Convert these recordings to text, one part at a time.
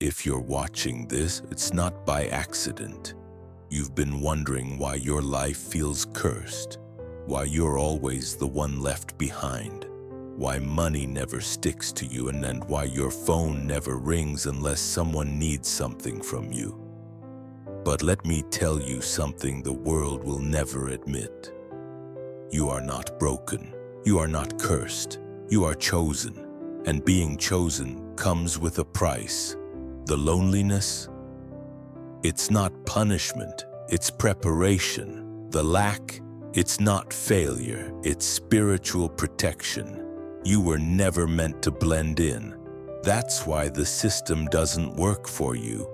If you're watching this, it's not by accident. You've been wondering why your life feels cursed, why you're always the one left behind, why money never sticks to you, and why your phone never rings unless someone needs something from you. But let me tell you something the world will never admit. You are not broken. You are not cursed. You are chosen. And being chosen comes with a price. The loneliness? It's not punishment. It's preparation. The lack? It's not failure. It's spiritual protection. You were never meant to blend in. That's why the system doesn't work for you.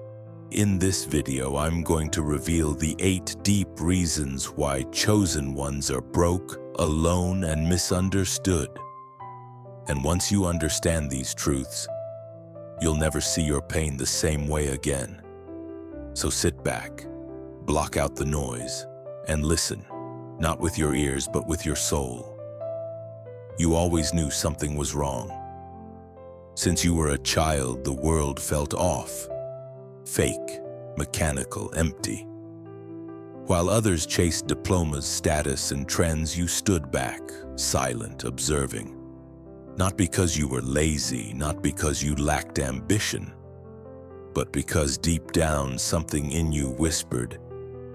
In this video, I'm going to reveal the 8 deep reasons why chosen ones are broke, alone, and misunderstood. And once you understand these truths, you'll never see your pain the same way again. So sit back, block out the noise, and listen, not with your ears, but with your soul. You always knew something was wrong. Since you were a child, the world felt off. Fake, mechanical, empty. While others chased diplomas, status, and trends, you stood back, silent, observing. Not because you were lazy, not because you lacked ambition, but because deep down something in you whispered,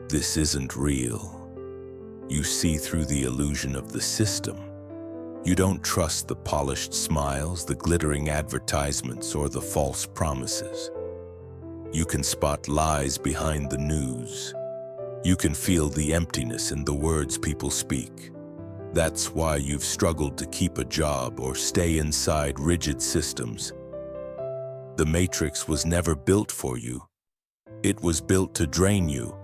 "This isn't real." You see through the illusion of the system. You don't trust the polished smiles, the glittering advertisements, or the false promises. You can spot lies behind the news. You can feel the emptiness in the words people speak. That's why you've struggled to keep a job or stay inside rigid systems. The matrix was never built for you. It was built to drain you,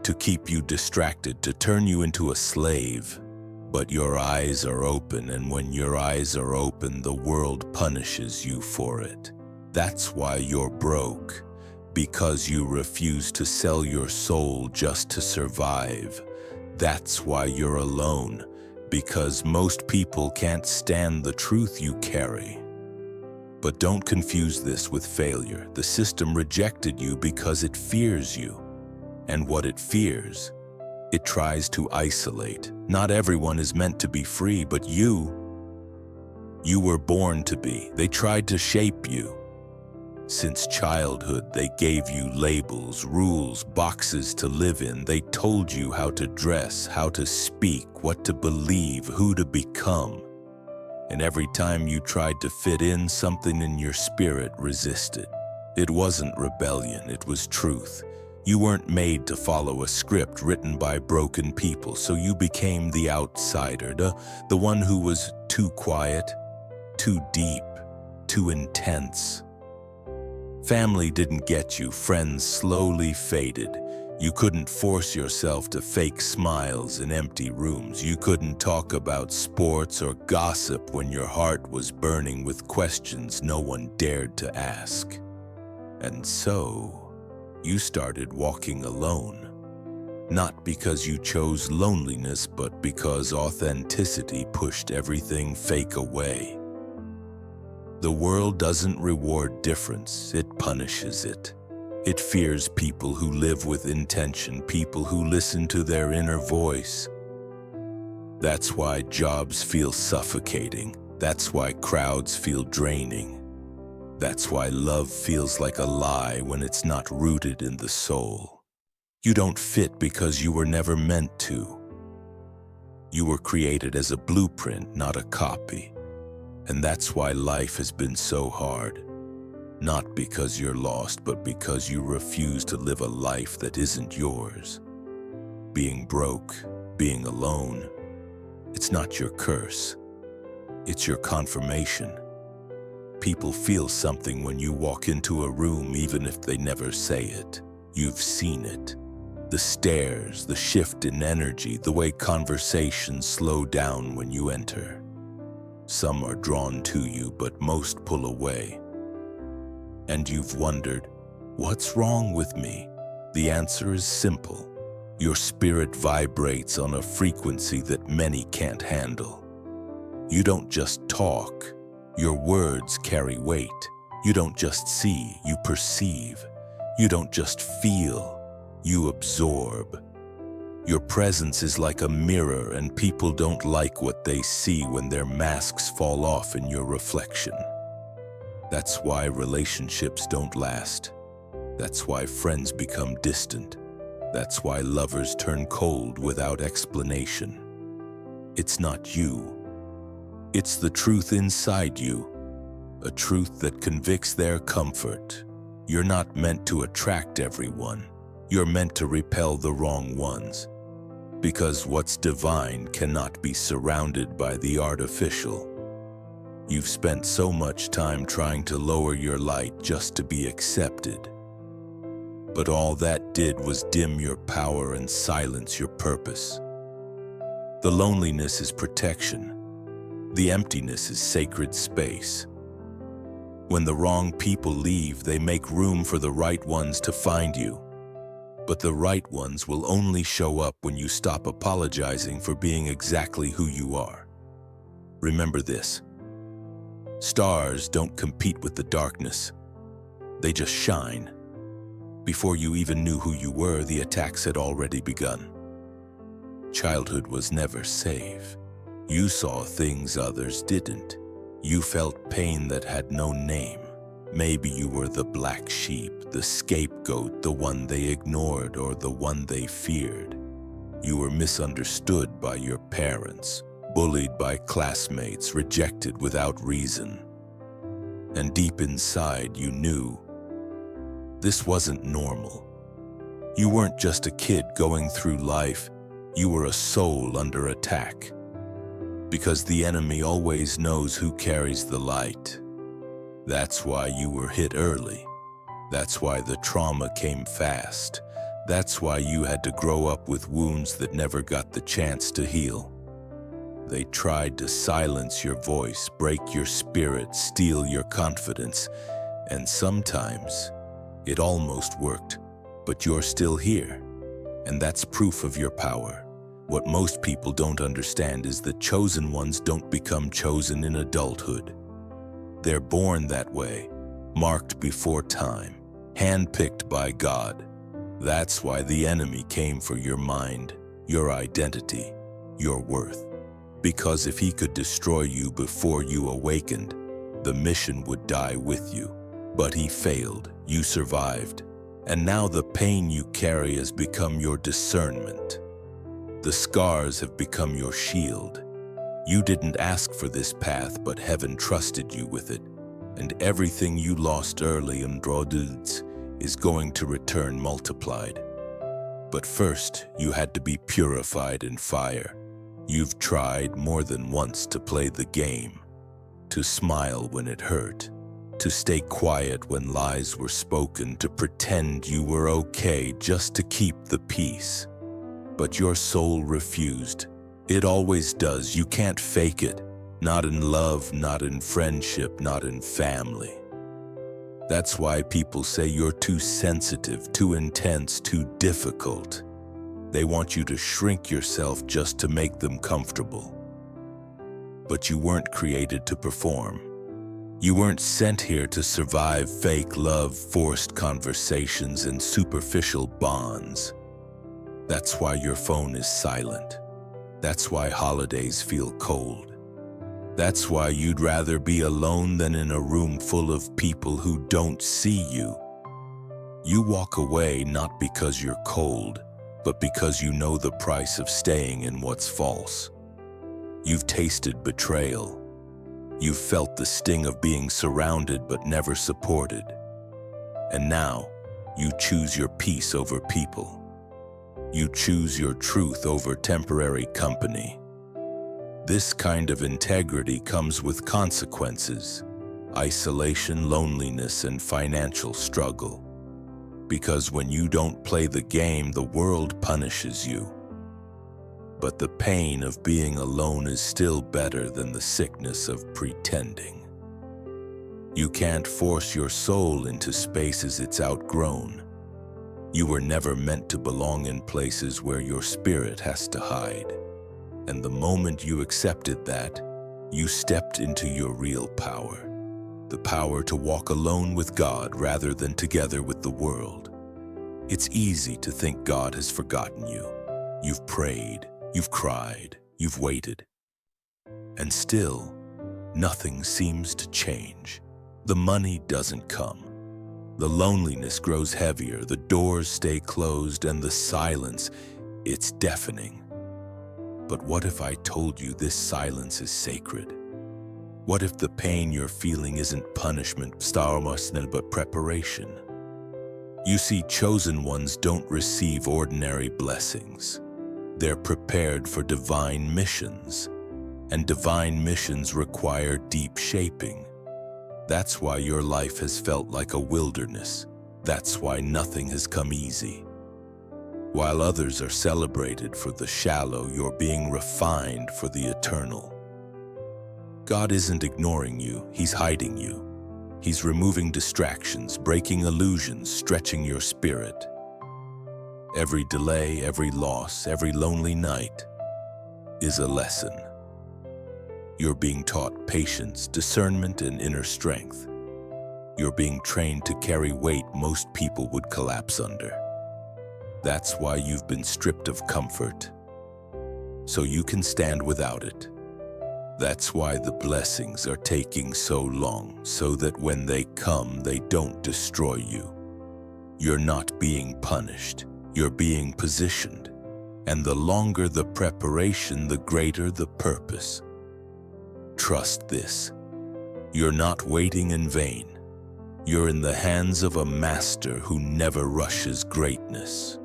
to keep you distracted, to turn you into a slave. But your eyes are open, and when your eyes are open, the world punishes you for it. That's why you're broke. Because you refuse to sell your soul just to survive. That's why you're alone. Because most people can't stand the truth you carry. But don't confuse this with failure. The system rejected you because it fears you. And what it fears, it tries to isolate. Not everyone is meant to be free, but you were born to be. They tried to shape you. Since childhood, they gave you labels, rules, boxes to live in. They told you how to dress, how to speak, what to believe, who to become. And every time you tried to fit in, something in your spirit resisted. It wasn't rebellion, it was truth. You weren't made to follow a script written by broken people, so you became the outsider, the one who was too quiet, too deep, too intense. Family didn't get you, friends slowly faded. You couldn't force yourself to fake smiles in empty rooms. You couldn't talk about sports or gossip when your heart was burning with questions no one dared to ask. And so, you started walking alone. Not because you chose loneliness, but because authenticity pushed everything fake away. The world doesn't reward difference, it punishes it. It fears people who live with intention, people who listen to their inner voice. That's why jobs feel suffocating. That's why crowds feel draining. That's why love feels like a lie when it's not rooted in the soul. You don't fit because you were never meant to. You were created as a blueprint, not a copy. And that's why life has been so hard. Not because you're lost, but because you refuse to live a life that isn't yours. Being broke, being alone, it's not your curse. It's your confirmation. People feel something when you walk into a room, even if they never say it. You've seen it. The stares, the shift in energy, the way conversations slow down when you enter. Some are drawn to you, but most pull away. And you've wondered, what's wrong with me? The answer is simple. Your spirit vibrates on a frequency that many can't handle. You don't just talk, your words carry weight. You don't just see, you perceive. You don't just feel, you absorb. Your presence is like a mirror, and people don't like what they see when their masks fall off in your reflection. That's why relationships don't last. That's why friends become distant. That's why lovers turn cold without explanation. It's not you. It's the truth inside you, a truth that convicts their comfort. You're not meant to attract everyone. You're meant to repel the wrong ones. Because what's divine cannot be surrounded by the artificial. You've spent so much time trying to lower your light just to be accepted. But all that did was dim your power and silence your purpose. The loneliness is protection. The emptiness is sacred space. When the wrong people leave, they make room for the right ones to find you. But the right ones will only show up when you stop apologizing for being exactly who you are. Remember this. Stars don't compete with the darkness. They just shine. Before you even knew who you were, the attacks had already begun. Childhood was never safe. You saw things others didn't. You felt pain that had no name. Maybe you were the black sheep, the scapegoat, the one they ignored or the one they feared. You were misunderstood by your parents, bullied by classmates, rejected without reason. And deep inside you knew this wasn't normal. You weren't just a kid going through life, you were a soul under attack. Because the enemy always knows who carries the light. That's why you were hit early. That's why the trauma came fast. That's why you had to grow up with wounds that never got the chance to heal. They tried to silence your voice, break your spirit, steal your confidence, and sometimes it almost worked, but you're still here, and that's proof of your power. What most people don't understand is that chosen ones don't become chosen in adulthood. They're born that way, marked before time, handpicked by God. That's why the enemy came for your mind, your identity, your worth. Because if he could destroy you before you awakened, the mission would die with you. But he failed, you survived, and now the pain you carry has become your discernment. The scars have become your shield. You didn't ask for this path, but heaven trusted you with it, and everything you lost early in Drodds is going to return multiplied. But first, you had to be purified in fire. You've tried more than once to play the game, to smile when it hurt, to stay quiet when lies were spoken, to pretend you were okay just to keep the peace. But your soul refused. It always does. You can't fake it. Not in love, not in friendship, not in family. That's why people say you're too sensitive, too intense, too difficult. They want you to shrink yourself just to make them comfortable. But you weren't created to perform. You weren't sent here to survive fake love, forced conversations, and superficial bonds. That's why your phone is silent. That's why holidays feel cold. That's why you'd rather be alone than in a room full of people who don't see you. You walk away not because you're cold, but because you know the price of staying in what's false. You've tasted betrayal. You've felt the sting of being surrounded but never supported. And now, you choose your peace over people. You choose your truth over temporary company. This kind of integrity comes with consequences: isolation, loneliness, and financial struggle. Because when you don't play the game, the world punishes you. But the pain of being alone is still better than the sickness of pretending. You can't force your soul into spaces it's outgrown. You were never meant to belong in places where your spirit has to hide. And the moment you accepted that, you stepped into your real power. the power to walk alone with God rather than together with the world. It's easy to think God has forgotten you. You've prayed, you've cried, you've waited. And still, nothing seems to change. The money doesn't come. The loneliness grows heavier, the doors stay closed, and the silence, it's deafening. But what if I told you this silence is sacred? What if the pain you're feeling isn't punishment, but preparation? You see, chosen ones don't receive ordinary blessings. They're prepared for divine missions, and divine missions require deep shaping. That's why your life has felt like a wilderness. That's why nothing has come easy. While others are celebrated for the shallow, you're being refined for the eternal. God isn't ignoring you, He's hiding you. He's removing distractions, breaking illusions, stretching your spirit. Every delay, every loss, every lonely night is a lesson. You're being taught patience, discernment, and inner strength. You're being trained to carry weight most people would collapse under. That's why you've been stripped of comfort, so you can stand without it. That's why the blessings are taking so long, so that when they come, they don't destroy you. You're not being punished, you're being positioned. And the longer the preparation, the greater the purpose. Trust this. You're not waiting in vain. You're in the hands of a master who never rushes greatness.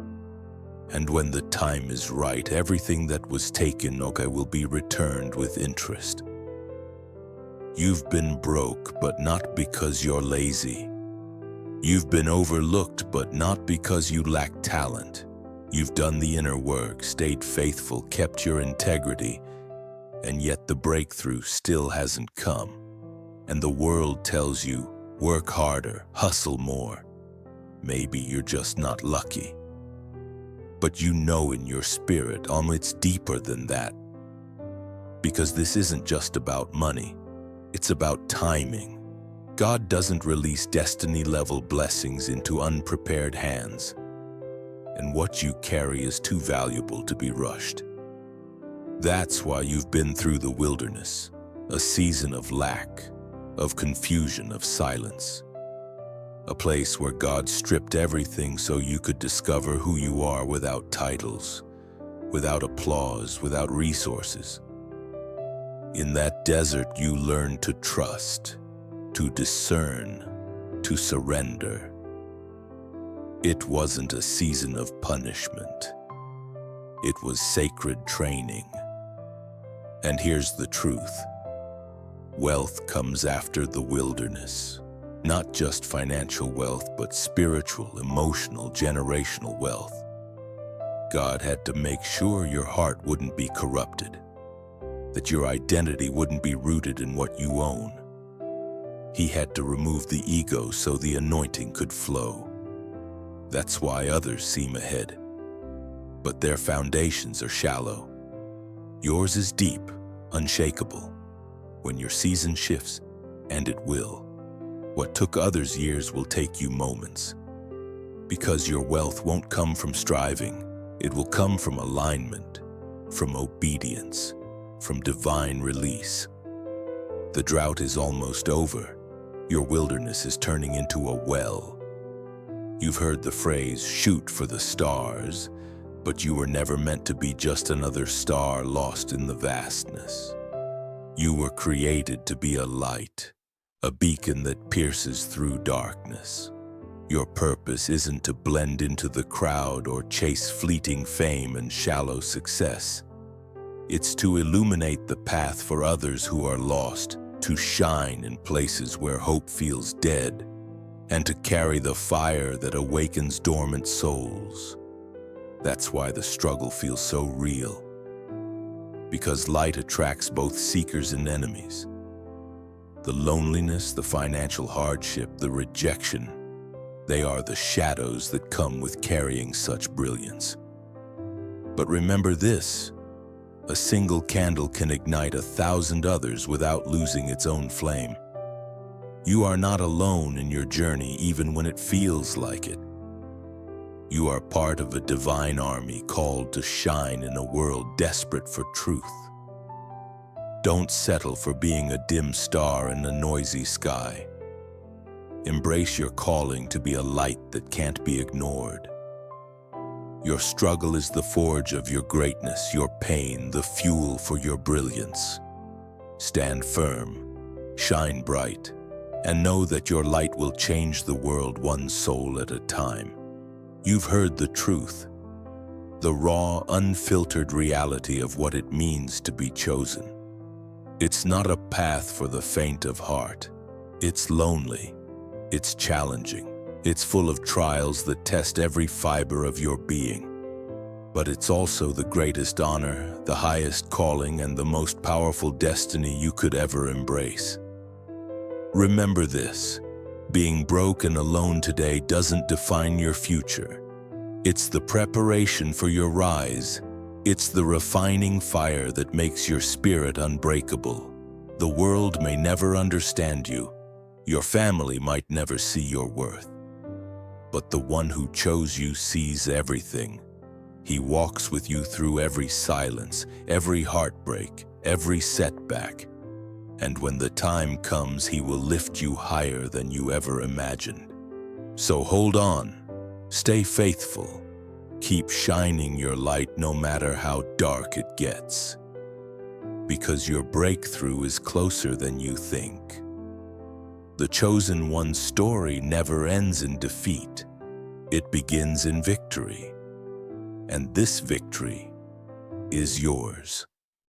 And when the time is right, everything that was taken, will be returned with interest. You've been broke, but not because you're lazy. You've been overlooked, but not because you lack talent. You've done the inner work, stayed faithful, kept your integrity, and yet the breakthrough still hasn't come. And the world tells you, work harder, hustle more. Maybe you're just not lucky. But you know in your spirit, it's deeper than that. Because this isn't just about money, it's about timing. God doesn't release destiny-level blessings into unprepared hands. And what you carry is too valuable to be rushed. That's why you've been through the wilderness, a season of lack, of confusion, of silence. A place where God stripped everything so you could discover who you are without titles, without applause, without resources. In that desert, you learned to trust, to discern, to surrender. It wasn't a season of punishment. It was sacred training. And here's the truth. Wealth comes after the wilderness. Not just financial wealth, but spiritual, emotional, generational wealth. God had to make sure your heart wouldn't be corrupted, that your identity wouldn't be rooted in what you own. He had to remove the ego so the anointing could flow. That's why others seem ahead, but their foundations are shallow. Yours is deep, unshakable. When your season shifts, and it will, what took others years will take you moments. Because your wealth won't come from striving, it will come from alignment, from obedience, from divine release. The drought is almost over. Your wilderness is turning into a well. You've heard the phrase, shoot for the stars, but you were never meant to be just another star lost in the vastness. You were created to be a light, a beacon that pierces through darkness. Your purpose isn't to blend into the crowd or chase fleeting fame and shallow success. It's to illuminate the path for others who are lost, to shine in places where hope feels dead, and to carry the fire that awakens dormant souls. That's why the struggle feels so real. Because light attracts both seekers and enemies. The loneliness, the financial hardship, the rejection, they are the shadows that come with carrying such brilliance. But remember this, a single candle can ignite 1,000 others without losing its own flame. You are not alone in your journey even when it feels like it. You are part of a divine army called to shine in a world desperate for truth. Don't settle for being a dim star in a noisy sky. Embrace your calling to be a light that can't be ignored. Your struggle is the forge of your greatness, your pain, the fuel for your brilliance. Stand firm, shine bright, and know that your light will change the world one soul at a time. You've heard the truth, the raw, unfiltered reality of what it means to be chosen. It's not a path for the faint of heart. It's lonely, it's challenging, it's full of trials that test every fiber of your being. But it's also the greatest honor, the highest calling, and the most powerful destiny you could ever embrace. Remember this, being broke and alone today doesn't define your future. It's the preparation for your rise. It's the refining fire that makes your spirit unbreakable. The world may never understand you. Your family might never see your worth. But the one who chose you sees everything. He walks with you through every silence, every heartbreak, every setback. And when the time comes, he will lift you higher than you ever imagined. So hold on, stay faithful, keep shining your light no matter how dark it gets. Because your breakthrough is closer than you think. The chosen one's story never ends in defeat. It begins in victory. And this victory is yours.